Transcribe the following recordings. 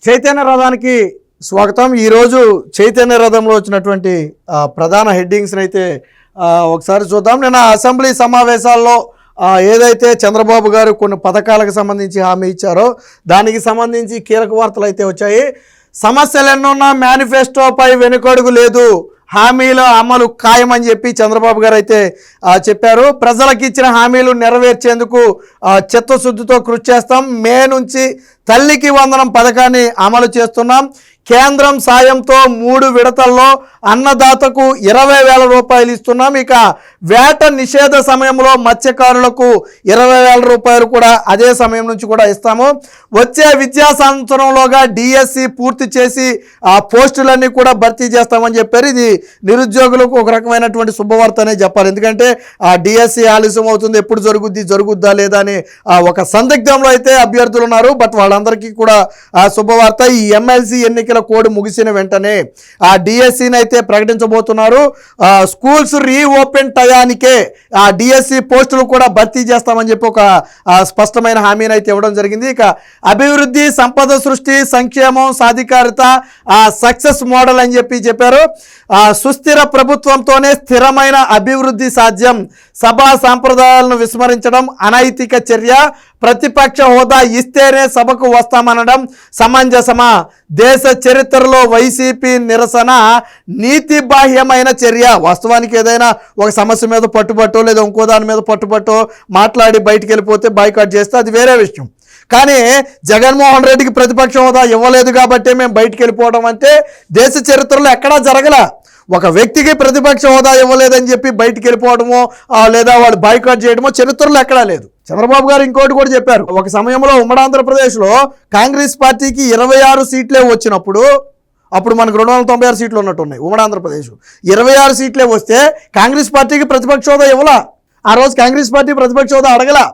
చైతన్య రథానికి స్వాగతం. ఈరోజు చైతన్య రథంలో వచ్చినటువంటి ప్రధాన హెడ్డింగ్స్ని అయితే ఒకసారి చూద్దాం. నిన్న అసెంబ్లీ సమావేశాల్లో ఏదైతే చంద్రబాబు గారు కొన్ని పథకాలకు సంబంధించి హామీ ఇచ్చారో దానికి సంబంధించి కీలక వార్తలు అయితే వచ్చాయి. సమస్యలు ఎన్నున్నా మేనిఫెస్టోపై వెనుకడుగు లేదు, హామీల అమలు ఖాయమని చెప్పి చంద్రబాబు గారు అయితే చెప్పారు. ప్రజలకు ఇచ్చిన హామీలు నెరవేర్చేందుకు చిత్తశుద్ధితో కృషి చేస్తాం. మే నుంచి తల్లికి వందనం పథకాన్ని అమలు చేస్తున్నాం. కేంద్రం సాయంతో 3 విడతల్లో అన్నదాతకు 20,000 రూపాయలు ఇస్తున్నాం. ఇక వేట నిషేధ సమయంలో మత్స్యకారులకు 20,000 రూపాయలు కూడా అదే సమయం నుంచి కూడా ఇస్తాము. వచ్చే విద్యా సంవత్సరంలోగా డిఎస్సి పూర్తి చేసి ఆ పోస్టులన్నీ కూడా భర్తీ చేస్తామని చెప్పారు. ఇది నిరుద్యోగులకు ఒక రకమైనటువంటి శుభవార్త అనే చెప్పాలి. ఎందుకంటే ఆ డిఎస్సి ఆలస్యం అవుతుంది, ఎప్పుడు జరుగుద్దా లేదా అని ఒక సందిగ్ధంలో అయితే అభ్యర్థులు ఉన్నారు. బట్ వాళ్ళందరికీ కూడా శుభవార్త. ఈ ఎమ్మెల్సీ ఎన్నికల కోడ్ ముగిసిన వెంటనే ఆ డిఎస్సిని అయితే ప్రకటించబోతున్నారు. స్కూల్స్ రీఓపెన్ టయానికే ఆ డిఎస్సి పోస్టులు కూడా భర్తీ చేస్తామని చెప్పి ఒక స్పష్టమైన హామీని అయితే ఇవ్వడం జరిగింది. ఇక అభివృద్ధి, సంపద సృష్టి, సంక్షేమం, సాధికారత సక్సెస్ మోడల్ అని చెప్పారు. సుస్థిర ప్రభుత్వంతోనే స్థిరమైన అభివృద్ధి సాధ్యం. సభా సాంప్రదాయాలను విస్మరించడం అనైతిక చర్య. ప్రతిపక్ష హోదా ఇస్తేనే సభకు వస్తామనడం సమంజసమా? దేశ చరిత్రలో వైసీపీ నిరసన నీతి బాహ్యమైన చర్య. వాస్తవానికి ఏదైనా ఒక సమస్య మీద పట్టుబట్టో లేదా ఇంకో దాని మీద పట్టుబట్టో మాట్లాడి బయటికి వెళ్ళిపోతే బాయ్కాట్ చేస్తే అది వేరే విషయం. కానీ జగన్మోహన్ రెడ్డికి ప్రతిపక్ష హోదా ఇవ్వలేదు కాబట్టి మేము బయటికి వెళ్ళిపోవడం అంటే దేశ చరిత్రలో ఎక్కడా జరగల. ఒక వ్యక్తికి ప్రతిపక్ష హోదా ఇవ్వలేదని చెప్పి బయటికి వెళ్ళిపోవడమో లేదా వాడు బాయ్కాట్ చేయడమో చరిత్రలో ఎక్కడా లేదు. చంద్రబాబు గారు ఇంకోటి కూడా చెప్పారు. ఒక సమయంలో ఉమ్మడి ఆంధ్రప్రదేశ్లో కాంగ్రెస్ పార్టీకి 26 సీట్లే వచ్చినప్పుడు, అప్పుడు మనకు 296 సీట్లు ఉన్నట్టున్నాయి ఉమ్మడి ఆంధ్రప్రదేశ్. 26 సీట్లే వస్తే కాంగ్రెస్ పార్టీకి ప్రతిపక్ష హోదా ఇవ్వలా. ఆ రోజు కాంగ్రెస్ పార్టీ ప్రతిపక్ష హోదా అడగలా.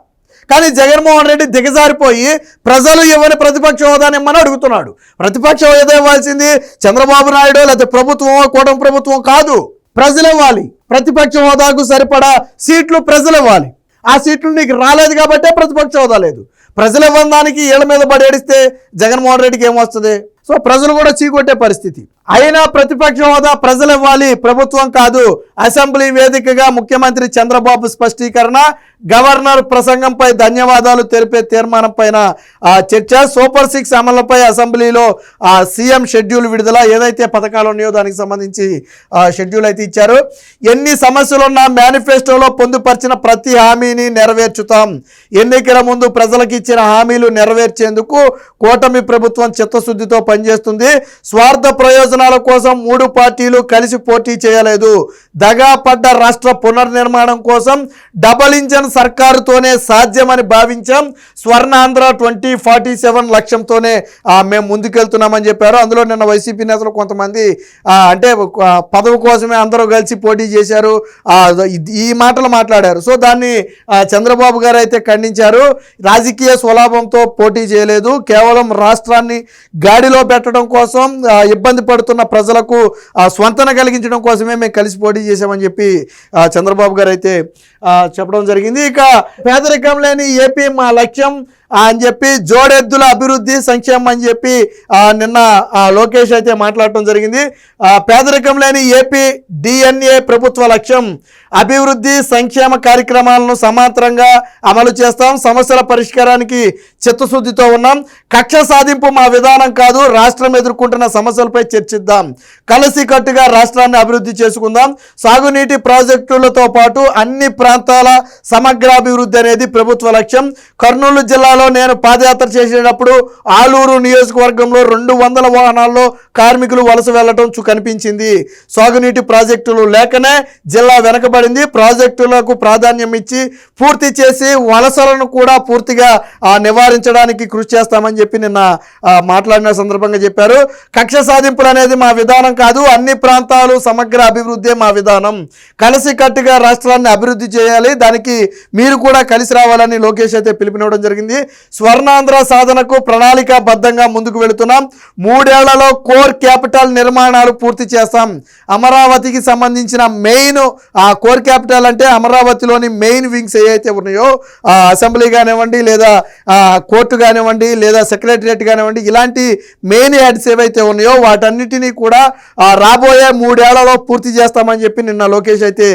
కానీ జగన్మోహన్ రెడ్డి దిగజారిపోయి ప్రజలు ఇవ్వని ప్రతిపక్ష హోదాని ఇమ్మని అడుగుతున్నాడు. ప్రతిపక్ష హోదా ఇవ్వాల్సింది చంద్రబాబు నాయుడు లేకపోతే ప్రభుత్వమో కూటమి ప్రభుత్వం కాదు, ప్రజలు ఇవ్వాలి. ప్రతిపక్ష హోదాకు సరిపడా సీట్లు ప్రజలు ఇవ్వాలి. ఆ సీట్లు నీకు రాలేదు కాబట్టే ప్రతిపక్ష హోదా లేదు. ప్రజలు ఇవ్వడానికి ఏళ్ళ మీద పడి ఏడిస్తే జగన్మోహన్ రెడ్డికి ఏమొస్తుంది? సో ప్రజలు కూడా చీకొట్టే పరిస్థితి. అయినా ప్రతిపక్ష హోదా ప్రజలు ఇవ్వాలి, ప్రభుత్వం కాదు. అసెంబ్లీ వేదికగా ముఖ్యమంత్రి చంద్రబాబు స్పష్టీకరణ. గవర్నర్ ప్రసంగంపై ధన్యవాదాలు తెలిపే తీర్మానం పైన చర్చ. సూపర్ 6 అమలుపై అసెంబ్లీలో సీఎం షెడ్యూల్ విడుదల. ఏదైతే పథకాలు ఉన్నాయో దానికి సంబంధించి షెడ్యూల్ అయితే ఇచ్చారు. ఎన్ని సమస్యలున్నా మేనిఫెస్టోలో పొందుపరిచిన ప్రతి హామీని నెరవేర్చుతాం. ఎన్నికల ముందు ప్రజలకు ఇచ్చిన హామీలు నెరవేర్చేందుకు కూటమి ప్రభుత్వం చిత్తశుద్ధితో పనిచేస్తుంది. స్వార్థ ప్రయోజనాల కోసం 3 పార్టీలు కలిసి పోటీ చేయలేదు. దగా పడ్డ రాష్ట్ర పునర్నిర్మాణం కోసం డబల్ ఇంజన్ సర్కారుతోనే సాధ్యమని భావించాం. స్వర్ణాంధ్ర 2047 లక్ష్యంతోనే మేము ముందుకెళ్తున్నామని చెప్పారు. అందులో నిన్న వైసీపీ నేతలు కొంతమంది అంటే పదవి కోసమే అందరూ కలిసి పోటీ చేశారు, ఈ మాటలు మాట్లాడారు. సో దాన్ని చంద్రబాబు గారు అయితే ఖండించారు. రాజకీయ స్వలాభంతో పోటీ చేయలేదు, కేవలం రాష్ట్రాన్ని గాడిలో పెట్టడం కోసం, ఇబ్బంది పడుతున్న ప్రజలకు స్వంతన కలిగించడం కోసమే మేము కలిసి పోటీ చేశామని చెప్పి చంద్రబాబు గారు అయితే చెప్పడం జరిగింది. ఇక పేదరికం లేని ఏపీ మా లక్ష్యం అని చెప్పి, జోడెద్దుల అభివృద్ధి సంక్షేమం అని చెప్పి నిన్న లోకేష్ అయితే మాట్లాడటం జరిగింది. పేదరికం లేని ఏపీ డిఎన్ఏ ప్రభుత్వ లక్ష్యం. అభివృద్ధి సంక్షేమ కార్యక్రమాలను సమాంతరంగా అమలు చేస్తాం. సమస్యల పరిష్కారానికి చిత్తశుద్ధితో ఉన్నాం. కక్ష సాధింపు మా విధానం కాదు. రాష్ట్రం ఎదుర్కొంటున్న సమస్యలపై చర్చిద్దాం. కలిసికట్టుగా రాష్ట్రాన్ని అభివృద్ధి చేసుకుందాం. సాగునీటి ప్రాజెక్టులతో పాటు అన్ని ప్రాంతాల సమగ్రాభివృద్ధి అనేది ప్రభుత్వ లక్ష్యం. కర్నూలు జిల్లాలో నేను పాదయాత్ర చేసేటప్పుడు ఆలూరు నియోజకవర్గంలో 200 వాహనాల్లో కార్మికులు వలస వెళ్లడం కనిపించింది. సాగునీటి ప్రాజెక్టులు లేకనే జిల్లా వెనకబడింది. ప్రాజెక్టులకు ప్రాధాన్యం ఇచ్చి పూర్తి చేసి వలసలను కూడా పూర్తిగా నివారించడానికి కృషి చేస్తామని చెప్పి నిన్న మాట్లాడిన సందర్భంగా చెప్పారు. కక్ష సాధింపులు అనేది మా విధానం కాదు. అన్ని ప్రాంతాలు సమగ్ర అభివృద్ధి మా విధానం. కలిసికట్టుగా రాష్ట్రాన్ని అభివృద్ధి చేయాలి, దానికి మీరు కూడా కలిసి రావాలని లోకేష్ అయితే పిలుపునివ్వడం జరిగింది. స్వర్ణాంధ్ర సాధనకు ప్రణాళికాబద్ధంగా ముందుకు వెళుతున్నాం. 3 ఏళ్లలో కోర్ క్యాపిటల్ నిర్మాణాలు పూర్తి చేస్తాం. అమరావతికి సంబంధించిన మెయిన్ కోర్ క్యాపిటల్ అంటే అమరావతిలోని మెయిన్ వింగ్స్ ఏవైతే ఉన్నాయో అసెంబ్లీ కానివ్వండి, లేదా కోర్టు కానివ్వండి, లేదా సెక్రటరియట్ కానివ్వండి, ఇలాంటి మెయిన్ యాడ్స్ ఏవైతే ఉన్నాయో వాటన్నిటినీ కూడా రాబోయే 3 ఏళ్లలో పూర్తి చేస్తామని చెప్పి నిన్న లోకేష్ అయితే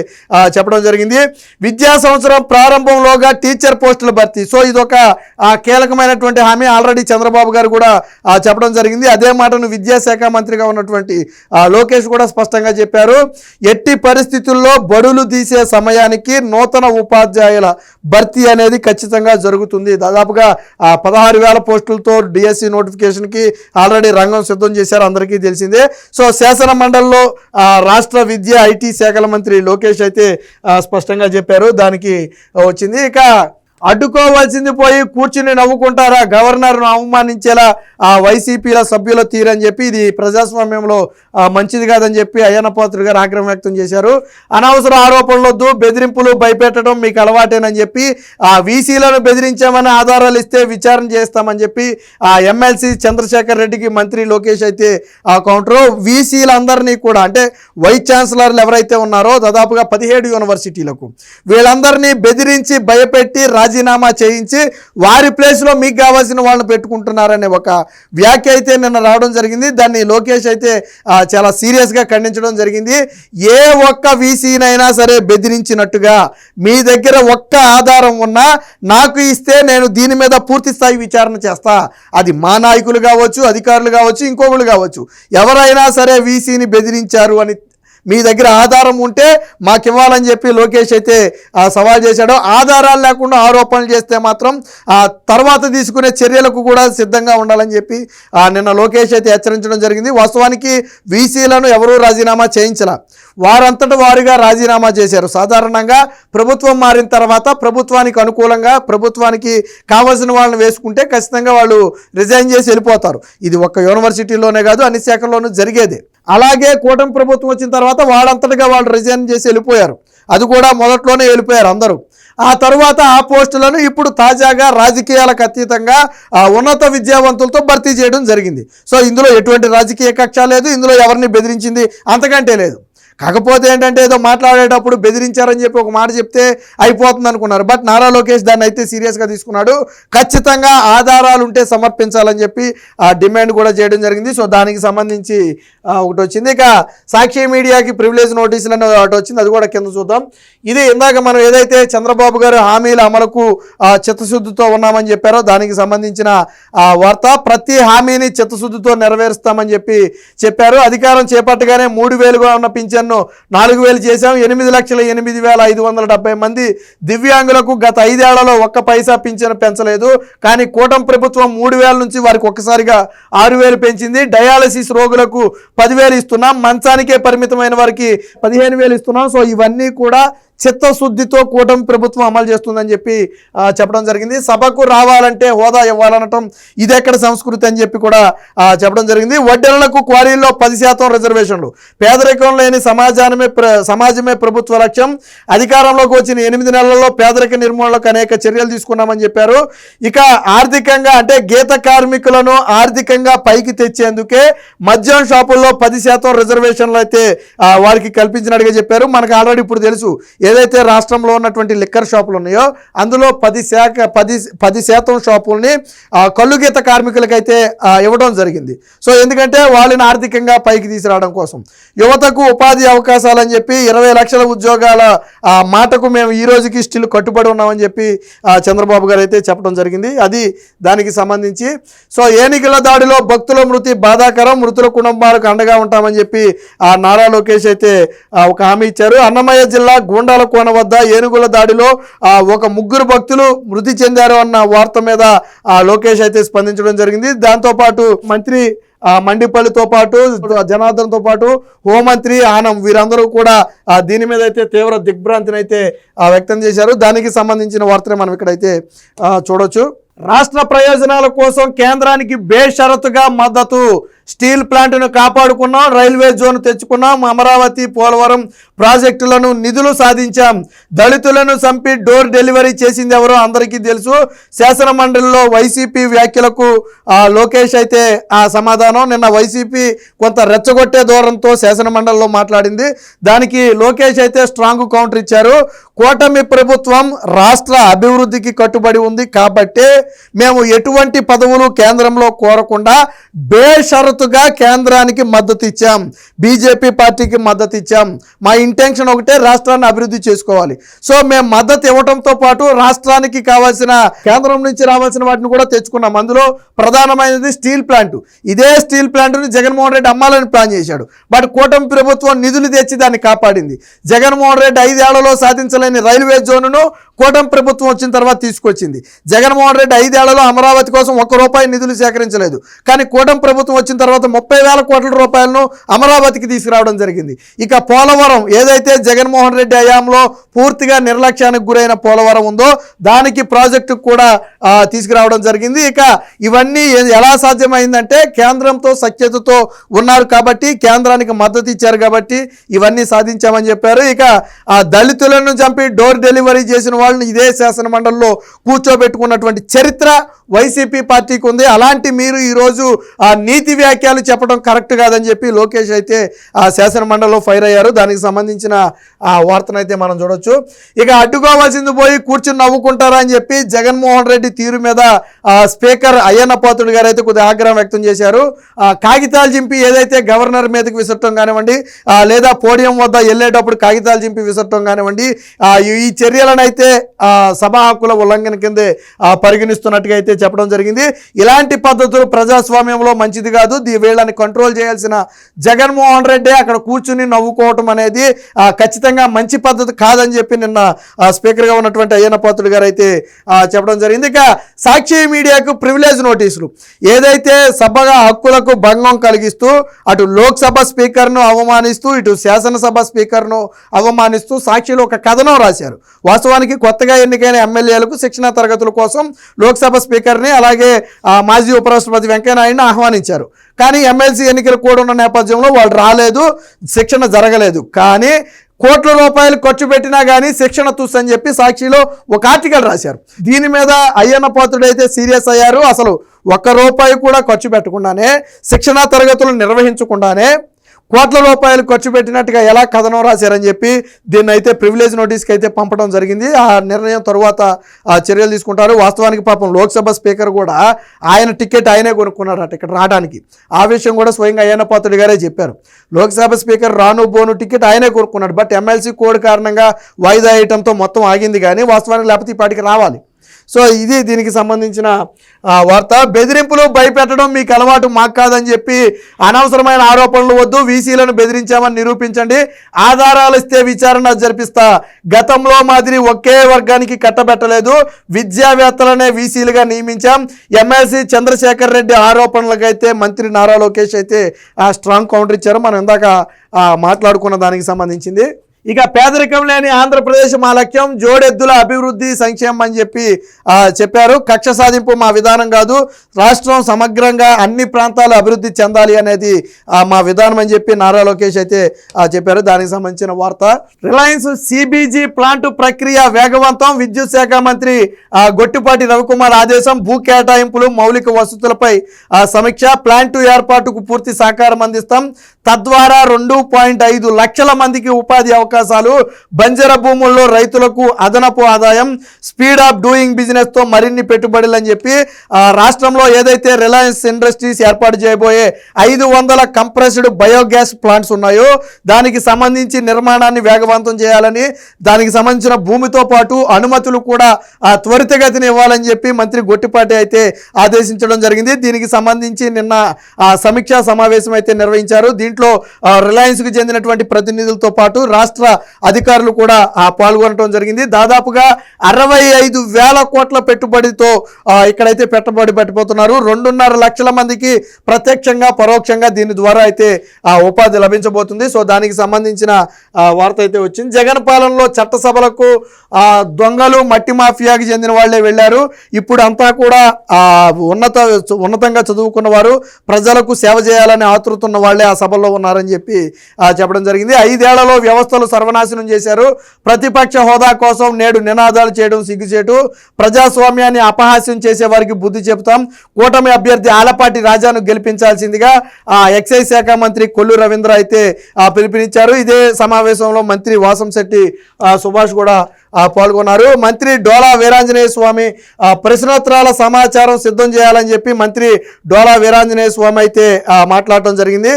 చెప్పడం జరిగింది. విద్యా సంవత్సరం ప్రారంభంలోగా టీచర్ పోస్టుల భర్తీ. సో ఇదొక కీలకమైనటువంటి హామీ. ఆల్రెడీ చంద్రబాబు గారు కూడా చెప్పడం జరిగింది. అదే మాటను విద్యాశాఖ మంత్రిగా ఉన్నటువంటి లోకేష్ కూడా స్పష్టంగా చెప్పారు. ఎట్టి పరిస్థితుల్లో బడులు తీసే సమయానికి నూతన ఉపాధ్యాయుల భర్తీ అనేది ఖచ్చితంగా జరుగుతుంది. దాదాపుగా 16,000 పోస్టులతో డిఎస్సి నోటిఫికేషన్కి ఆల్రెడీ రంగం సిద్ధం చేశారు, అందరికీ తెలిసిందే. సో శాసన మండలిలో రాష్ట్ర విద్య ఐటీ శాఖల మంత్రి లోకేష్ అయితే స్పష్టంగా చెప్పారు. దానికి వచ్చింది. ఇక అడ్డుకోవాల్సింది పోయి కూర్చుని నవ్వుకుంటారా, గవర్నర్ను అవమానించేలా వైసీపీల సభ్యుల తీరని చెప్పి ఇది ప్రజాస్వామ్యంలో మంచిది కాదని చెప్పి అయ్యన్న పాత్రుడు గారు ఆగ్రహం వ్యక్తం చేశారు. అనవసర ఆరోపణలొద్దు, బెదిరింపులు భయపెట్టడం మీకు అలవాటేనని చెప్పి వీసీలను బెదిరించామని ఆధారాలు ఇస్తే విచారణ చేస్తామని చెప్పి ఎమ్మెల్సీ చంద్రశేఖర్ రెడ్డికి మంత్రి లోకేష్ అయితే కౌంటర్. వీసీలందరినీ కూడా అంటే వైస్ ఛాన్సలర్లు ఎవరైతే ఉన్నారో దాదాపుగా 17 యూనివర్సిటీలకు వీళ్ళందరినీ బెదిరించి భయపెట్టి రాజీనామా చేయించి వారి ప్లేస్లో మీకు కావాల్సిన వాళ్ళని పెట్టుకుంటున్నారనే ఒక వ్యాఖ్య అయితే నిన్న రావడం జరిగింది. దాన్ని లోకేష్ అయితే చాలా సీరియస్గా ఖండించడం జరిగింది. ఏ ఒక్క వీసీనైనా సరే బెదిరించినట్టుగా మీ దగ్గర ఒక్క ఆధారం ఉన్నా నాకు ఇస్తే నేను దీని మీద పూర్తి స్థాయి విచారణ చేస్తా. అది మా నాయకులు కావచ్చు, అధికారులు కావచ్చు, ఇంకొకరు కావచ్చు, ఎవరైనా సరే వీసీని బెదిరించారు అని మీ దగ్గర ఆధారం ఉంటే మాకు ఇవ్వాలని చెప్పి లోకేష్ అయితే సవాల్ చేశాడు. ఆధారాలు లేకుండా ఆరోపణలు చేస్తే మాత్రం తర్వాత తీసుకునే చర్యలకు కూడా సిద్ధంగా ఉండాలని చెప్పి నిన్న లోకేష్ అయితే హెచ్చరించడం జరిగింది. వాస్తవానికి వీసీలను ఎవరూ రాజీనామా చేయించాల, వారంతటా వారిగా రాజీనామా చేశారు. సాధారణంగా ప్రభుత్వం మారిన తర్వాత ప్రభుత్వానికి అనుకూలంగా ప్రభుత్వానికి కావాల్సిన వాళ్ళని వేసుకుంటే ఖచ్చితంగా వాళ్ళు రిజైన్ చేసి వెళ్ళిపోతారు. ఇది ఒక్క యూనివర్సిటీలోనే కాదు, అన్ని శాఖల్లోనూ జరిగేది. అలాగే కూటమి ప్రభుత్వం వచ్చిన తర్వాత వాళ్ళంతటిగా వాళ్ళు రిజైన్ చేసి వెళ్ళిపోయారు. అది కూడా మొదట్లోనే వెళ్ళిపోయారు అందరూ. ఆ తర్వాత ఆ పోస్టులను ఇప్పుడు తాజాగా రాజకీయాలకు అతీతంగా ఉన్నత విద్యావంతులతో భర్తీ చేయడం జరిగింది. సో ఇందులో ఎటువంటి రాజకీయ కక్ష లేదు, ఇందులో ఎవరిని బెదిరించింది అంతకంటే లేదు. కాకపోతే ఏంటంటే ఏదో మాట్లాడేటప్పుడు బెదిరించారని చెప్పి ఒక మాట చెప్తే అయిపోతుంది అనుకున్నారు. బట్ నారా లోకేష్ దాన్ని అయితే సీరియస్గా తీసుకున్నాడు. ఖచ్చితంగా ఆధారాలు ఉంటే సమర్పించాలని చెప్పి డిమాండ్ కూడా చేయడం జరిగింది. సో దానికి సంబంధించి ఒకటి వచ్చింది. ఇక సాక్షి మీడియాకి ప్రివిలేజ్ నోటీసులు అనేది ఒకటి వచ్చింది, అది కూడా కింద చూద్దాం. ఇది ఇందాక మనం ఏదైతే చంద్రబాబు గారు హామీల అమలుకు చిత్తశుద్ధితో ఉన్నామని చెప్పారో దానికి సంబంధించిన వార్త. ప్రతి హామీని చిత్తశుద్ధితో నెరవేరుస్తామని చెప్పి చెప్పారు. అధికారం చేపట్టగానే 3,000గా ఉన్న పింఛన్ 4,000 చేశాం. 8,08,570 మంది దివ్యాంగులకు గత 5 ఏళ్లలో ఒక్క పైసా పింఛను పెంచలేదు. కానీ కూటమి ప్రభుత్వం 3,000 నుంచి వారికి ఒక్కసారిగా 6,000 పెంచింది. డయాలసిస్ రోగులకు 10,000 ఇస్తున్నాం. మంచానికే పరిమితమైన వారికి 15,000 ఇస్తున్నాం. సో ఇవన్నీ కూడా చిత్తశుద్ధితో కూటమి ప్రభుత్వం అమలు చేస్తుందని చెప్పి చెప్పడం జరిగింది. సభకు రావాలంటే హోదా ఇవ్వాలనటం ఇదెక్కడ సంస్కృతి అని చెప్పి కూడా చెప్పడం జరిగింది. వడ్డెలకు క్వారీల్లో 10% రిజర్వేషన్లు. పేదరికం లేని సమాజమే ప్రభుత్వ లక్ష్యం. అధికారంలోకి వచ్చిన 8 నెలల్లో పేదరిక నిర్మూలనకు అనేక చర్యలు తీసుకున్నామని చెప్పారు. ఇక ఆర్థికంగా అంటే గీత కార్మికులను ఆర్థికంగా పైకి తెచ్చేందుకే మద్యం షాపుల్లో 10% రిజర్వేషన్లు అయితే వారికి కల్పించినట్టుగా చెప్పారు. మనకు ఆల్రెడీ ఇప్పుడు తెలుసు ఏదైతే రాష్ట్రంలో ఉన్నటువంటి లిక్కర్ షాపులు ఉన్నాయో అందులో 10% షాపుల్ని కళ్ళు గీత కార్మికులకైతే ఇవ్వడం జరిగింది. సో ఎందుకంటే వాళ్ళని ఆర్థికంగా పైకి తీసుకురావడం కోసం, యువతకు ఉపాధి అవకాశాలని చెప్పి 20 లక్షల ఉద్యోగాల మాటకు మేము ఈ రోజుకి స్టిల్ కట్టుబడి ఉన్నామని చెప్పి చంద్రబాబు గారు అయితే చెప్పడం జరిగింది. అది దానికి సంబంధించి. సో ఏనికల దాడిలో భక్తుల మృతి బాధాకరం, మృతుల కుటుంబాలకు అండగా ఉంటామని చెప్పి నారా లోకేష్ అయితే ఒక హామీ ఇచ్చారు. అన్నమయ్య జిల్లా గుండాల కోన వద్ద ఏనుగుల దాడిలో ఒక 3 భక్తులు మృతి చెందారు అన్న వార్త మీద లోకేష్ అయితే స్పందించడం జరిగింది. దాంతోపాటు మంత్రి మండిపల్లితో పాటు జనార్దన్తో పాటు హోంమంత్రి ఆనం వీరందరూ కూడా దీని మీద అయితే తీవ్ర దిగ్భ్రాంతిని అయితే వ్యక్తం చేశారు. దానికి సంబంధించిన వార్తనే మనం ఇక్కడైతే చూడొచ్చు. రాష్ట్ర ప్రయోజనాల కోసం కేంద్రానికి బేషరతుగా మద్దతు. స్టీల్ ప్లాంట్ను కాపాడుకున్నాం, రైల్వే జోన్ తెచ్చుకున్నాం, అమరావతి పోలవరం ప్రాజెక్టులను నిధులు సాధించాం, దళితులను చంపి డోర్ డెలివరీ చేసింది ఎవరో అందరికీ తెలుసు. శాసన మండలిలో వైసీపీ వ్యాఖ్యలకు లోకేష్ అయితే ఆ సమాధానం. నిన్న వైసీపీ కొంత రెచ్చగొట్టే ధోరణితో శాసన మండలిలో మాట్లాడింది. దానికి లోకేష్ అయితే స్ట్రాంగ్ కౌంటర్ ఇచ్చారు. కూటమి ప్రభుత్వం రాష్ట్ర అభివృద్ధికి కట్టుబడి ఉంది కాబట్టి మేము ఎటువంటి పదవులు కేంద్రంలో కోరకుండా బేషరతుగా కేంద్రానికి మద్దతు ఇచ్చాం, బీజేపీ పార్టీకి మద్దతు ఇచ్చాం. మా ఇంటెన్షన్ ఒకటే, రాష్ట్రాన్ని అభివృద్ధి చేసుకోవాలి. సో మేము మద్దతు ఇవ్వడంతో పాటు రాష్ట్రానికి కావాల్సిన కేంద్రం నుంచి రావాల్సిన వాటిని కూడా తెచ్చుకున్నాం. అందులో ప్రధానమైనది స్టీల్ ప్లాంట్. ఇదే స్టీల్ ప్లాంట్ను జగన్మోహన్ రెడ్డి అమ్మాలని ప్లాన్ చేశాడు. బట్ కూటమి ప్రభుత్వం నిధులు తెచ్చి దాన్ని కాపాడింది. జగన్మోహన్ రెడ్డి 5 ఏళ్లలో సాధించలేని రైల్వే జోన్ను కూటమి ప్రభుత్వం వచ్చిన తర్వాత తీసుకొచ్చింది. జగన్మోహన్ రెడ్డి 5 ఏళ్లలో అమరావతి కోసం ₹1 నిధులు సేకరించలేదు. కానీ కూటమి ప్రభుత్వం వచ్చిన తర్వాత 30,000 కోట్ల రూపాయలను అమరావతికి తీసుకురావడం జరిగింది. ఇక పోలవరం ఏదైతే జగన్మోహన్ రెడ్డి హయాంలో పూర్తిగా నిర్లక్ష్యానికి గురైన పోలవరం ఉందో దానికి ప్రాజెక్టు కూడా తీసుకురావడం జరిగింది. ఇక ఇవన్నీ ఎలా సాధ్యమైందంటే కేంద్రంతో సఖ్యతతో ఉన్నారు కాబట్టి, కేంద్రానికి మద్దతు ఇచ్చారు కాబట్టి ఇవన్నీ సాధించామని చెప్పారు. ఇక ఆ దళితులను చంపి డోర్ డెలివరీ చేసిన వాళ్ళని ఇదే శాసన మండలిలో కూర్చోబెట్టుకున్నటువంటి చరిత్ర వైసీపీ పార్టీకి ఉంది. అలాంటి మీరు ఈరోజు ఆ నీతి వ్యాఖ్యలు చెప్పడం కరెక్ట్ కాదని చెప్పి లోకేష్ అయితే ఆ శాసన మండలిలో ఫైర్ అయ్యారు. దానికి సంబంధించిన ఆ వార్తనైతే మనం చూడొచ్చు. ఇక అడ్డుకోవాల్సింది పోయి కూర్చుని నవ్వుకుంటారా అని చెప్పి జగన్మోహన్ రెడ్డి తీరు మీద స్పీకర్ అయ్యన్న పాత్రుడు గారు అయితే కొద్దిగా ఆగ్రహం వ్యక్తం చేశారు. కాగితాలు చింపి ఏదైతే గవర్నర్ మీదకి విసరటం కానివ్వండి, లేదా పోడియం వద్ద వెళ్ళేటప్పుడు కాగితాలు చింపి విసరటం కానివ్వండి, ఈ చర్యలను అయితే సభా హక్కుల ఉల్లంఘన కిందే పరిగణిస్తున్నట్టుగా అయితే చెప్పడం జరిగింది. ఇలాంటి పద్ధతులు ప్రజాస్వామ్యంలో మంచిది కాదు. వీళ్ళని కంట్రోల్ చేయాల్సిన జగన్మోహన్ రెడ్డి అక్కడ కూర్చుని నవ్వుకోవటం అనేది ఖచ్చితంగా మంచి పద్ధతి కాదని చెప్పి నిన్న స్పీకర్గా ఉన్నటువంటి అయ్యన్న పాత్రుడు గారు అయితే చెప్పడం జరిగింది. ఇక సాక్షి మీడియాకు ప్రివిలేజ్ నోటీసులు ఏదైతే సభగా హక్కులకు భంగం కలిగిస్తూ అటు లోక్సభ స్పీకర్ను అవమానిస్తూ ఇటు శాసనసభ స్పీకర్ను అవమానిస్తూ సాక్షిలో ఒక కథనం రాశారు. వాస్తవానికి కొత్తగా ఎన్నికైన ఎమ్మెల్యేలకు శిక్షణా తరగతుల కోసం లోక్సభ స్పీకర్ని అలాగే మాజీ ఉపరాష్ట్రపతి వెంకయ్యనాయుడిని ఆహ్వానించారు. కానీ ఎమ్మెల్సీ ఎన్నికలు కూడా ఉన్న నేపథ్యంలో వాళ్ళు రాలేదు, శిక్షణ జరగలేదు. కానీ కోట్ల రూపాయలు ఖర్చు పెట్టినా కానీ శిక్షణ తుస్సని చెప్పి సాక్షిలో ఒక ఆర్టికల్ రాశారు. దీని మీద అయ్యన్న పాత్రుడు అయితే సీరియస్ అయ్యారు. అసలు ₹1 కూడా ఖర్చు పెట్టకుండానే, శిక్షణా తరగతులు నిర్వహించకుండానే కోట్ల రూపాయలు ఖర్చు పెట్టినట్టుగా ఎలా కథనం రాశారని చెప్పి దీన్ని అయితే ప్రివిలేజ్ నోటీస్కి అయితే పంపడం జరిగింది. ఆ నిర్ణయం తరువాత చర్యలు తీసుకుంటారు. వాస్తవానికి పాపం లోక్సభ స్పీకర్ కూడా ఆయన టికెట్ ఆయనే కొనుక్కున్నారట ఇక్కడ రావడానికి. ఆ విషయం కూడా స్వయంగా అయ్యన్న పాత్రుడు గారే చెప్పారు. లోక్సభ స్పీకర్ రాను బోను టికెట్ ఆయనే కొనుక్కున్నాడు. బట్ ఎమ్మెల్సీ కోడ్ కారణంగా వాయిదా వేయటంతో మొత్తం ఆగింది. కానీ వాస్తవానికి లేకపోతే ఈ పాటికి రావాలి. సో ఇది దీనికి సంబంధించిన వార్త. బెదిరింపులు భయపెట్టడం మీకు అలవాటు, మాకు కాదని చెప్పి అనవసరమైన ఆరోపణలు వద్దు, వీసీలను బెదిరించామని నిరూపించండి, ఆధారాలు ఇస్తే విచారణ జరిపిస్తా, గతంలో మాదిరి ఒకే వర్గానికి కట్టబెట్టలేదు, విద్యావేత్తలనే వీసీలుగా నియమించాం, ఎమ్మెల్సీ చంద్రశేఖర్ రెడ్డి ఆరోపణలకైతే మంత్రి నారా లోకేష్ అయితే స్ట్రాంగ్ కౌంటర్ ఇచ్చారు. మనం ఇందాక మాట్లాడుకున్న దానికి సంబంధించింది. ఇక పేదరికం లేని ఆంధ్రప్రదేశ్ మా లక్ష్యం, జోడెద్దుల అభివృద్ధి సంక్షేమం అని చెప్పి చెప్పారు. కక్ష సాధింపు మా విధానం కాదు, రాష్ట్రం సమగ్రంగా అన్ని ప్రాంతాలు అభివృద్ధి చెందాలి అనేది మా విధానం అని చెప్పి నారా లోకేష్ అయితే చెప్పారు. దానికి సంబంధించిన వార్త. రిలయన్స్ సిబిజీ ప్లాంట్ ప్రక్రియ వేగవంతం, విద్యుత్ శాఖ మంత్రి గొట్టిపాటి రవికుమార్ ఆదేశం, భూ కేటాయింపులు మౌలిక వసతులపై సమీక్ష, ప్లాంటు ఏర్పాటుకు పూర్తి సహకారం అందిస్తాం, తద్వారా 2.5 లక్షల మందికి ఉపాధి అవకాశాలు, బంజర భూముల్లో రైతులకు అదనపు ఆదాయం, స్పీడ్ ఆఫ్ డూయింగ్ బిజినెస్తో మరిన్ని పెట్టుబడులు అని చెప్పి రాష్ట్రంలో ఏదైతే రిలయన్స్ ఇండస్ట్రీస్ ఏర్పాటు చేయబోయే 500 కంప్రెస్డ్ బయోగ్యాస్ ప్లాంట్స్ ఉన్నాయో దానికి సంబంధించి నిర్మాణాన్ని వేగవంతం చేయాలని, దానికి సంబంధించిన భూమితో పాటు అనుమతులు కూడా త్వరితగతిన ఇవ్వాలని చెప్పి మంత్రి గొట్టిపాటి అయితే ఆదేశించడం జరిగింది. దీనికి సంబంధించి నిన్న సమీక్షా సమావేశం అయితే నిర్వహించారు. దీంట్లో రిలయన్స్కు చెందినటువంటి ప్రతినిధులతో పాటు రాష్ట్ర రాష్ట్ర అధికారులు కూడా పాల్గొనడం జరిగింది. దాదాపుగా 65,000 కోట్ల పెట్టుబడితో ఇక్కడైతే పెట్టుబడి పెట్టబోతున్నారు. 2.5 లక్షల మందికి ప్రత్యక్షంగా పరోక్షంగా దీని ద్వారా అయితే ఉపాధి లభించబోతుంది. సో దానికి సంబంధించిన వార్త అయితే వచ్చింది. జగన్ పాలనలో చట్టసభలకు దొంగలు మట్టి మాఫియాకి చెందిన వాళ్ళే వెళ్ళారు. ఇప్పుడు అంతా కూడా ఉన్నతంగా చదువుకున్న వారు, ప్రజలకు సేవ చేయాలని ఆతృతున్న వాళ్ళే ఆ సభల్లో ఉన్నారని చెప్పి చెప్పడం జరిగింది. 5 ఏళ్లలో వ్యవస్థలు సర్వనాశనం చేశారు. ప్రతిపక్ష హోదా కోసం నేడు నినాదాలు చేయడం సిగ్గుచేటు. ప్రజాస్వామ్యాన్ని అపహాస్యం చేసే వారికి బుద్ధి చెబుతాం. కూటమి అభ్యర్థి ఆలపాటి రాజాను గెలిపించాల్సిందిగా ఎక్సైజ్ శాఖ మంత్రి కొల్లు రవీంద్ర అయితే పిలుపునిచ్చారు. ఇదే సమావేశంలో మంత్రి వాసంశెట్టి సుభాష్ కూడా పాల్గొన్నారు. మంత్రి డోలా వీరాంజనేయ స్వామి ప్రశ్నోత్తరాల సమాచారం సిద్ధం చేయాలని చెప్పి మంత్రి డోలా వీరాంజనేయ స్వామి అయితే మాట్లాడటం జరిగింది.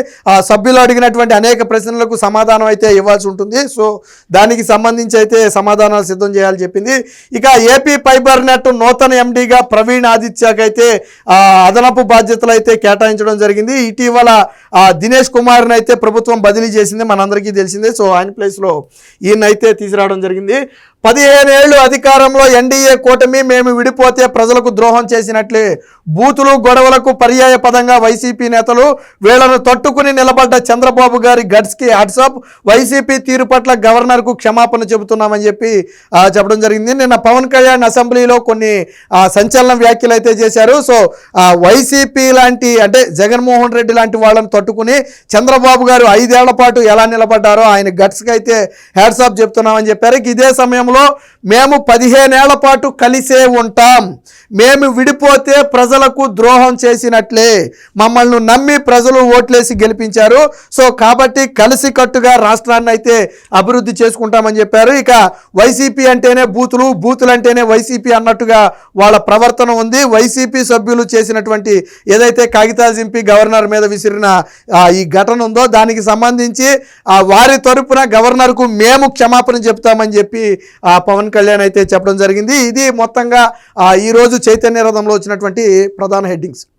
సభ్యులు అడిగినటువంటి అనేక ప్రశ్నలకు సమాధానం అయితే ఇవ్వాల్సి ఉంటుంది. సో దానికి సంబంధించి అయితే సమాధానాలు సిద్ధం చేయాలని చెప్పింది. ఇక ఏపీ ఫైబర్ నెట్ నూతన ఎండీగా ప్రవీణ్ ఆదిత్యకి అయితే అదనపు బాధ్యతలు అయితే కేటాయించడం జరిగింది. ఇటీవల దినేష్ కుమార్ని అయితే ప్రభుత్వం బదిలీ చేసింది, మనందరికీ తెలిసిందే. సో ఆయన ప్లేస్లో ఈయనైతే తీసుకురావడం జరిగింది. 15 ఏళ్లు అధికారంలో ఎన్డీఏ కూటమి, మేము విడిపోతే ప్రజలకు ద్రోహం చేసినట్లే. బూతులు గొడవలకు పర్యాయ పదంగా వైసీపీ నేతలు, వీళ్లను తట్టుకుని నిలబడ్డ చంద్రబాబు గారి గట్స్కి హ్యాట్సాప్. వైసీపీ తీరు పట్ల గవర్నర్కు క్షమాపణ చెబుతున్నామని చెప్పి చెప్పడం జరిగింది. నిన్న పవన్ కళ్యాణ్ అసెంబ్లీలో కొన్ని సంచలన వ్యాఖ్యలు అయితే చేశారు. సో వైసీపీ లాంటి అంటే జగన్మోహన్ రెడ్డి లాంటి వాళ్ళని తట్టుకుని చంద్రబాబు గారు 5 ఏళ్ల పాటు ఎలా నిలబడ్డారో ఆయన గట్స్కి అయితే హ్యాట్సాప్ చెప్తున్నామని చెప్పారు. ఇదే సమయంలో మేము 15 ఏళ్ల పాటు కలిసే ఉంటాం, మేము విడిపోతే ప్రజలకు ద్రోహం చేసినట్లే. మమ్మల్ని నమ్మి ప్రజలు ఓట్లేసి గెలిపించారు. సో కాబట్టి కలిసికట్టుగా రాష్ట్రాన్ని అయితే అభివృద్ధి చేసుకుంటామని చెప్పారు. ఇక వైసీపీ అంటేనే బూతులు, బూతులు అంటేనే వైసీపీ అన్నట్టుగా వాళ్ళ ప్రవర్తన ఉంది. వైసీపీ సభ్యులు చేసినటువంటి ఏదైతే కాగితాలు చింపి గవర్నర్ మీద విసిరిన ఈ ఘటన ఉందో దానికి సంబంధించి వారి తరపున గవర్నర్కు మేము క్షమాపణ చెప్తామని చెప్పి పవన్ కళ్యాణ్ అయితే చెప్పడం జరిగింది. ఇది మొత్తంగా ఈరోజు చైతన్య రథంలో వచ్చినటువంటి ప్రధాన హెడ్డింగ్స్.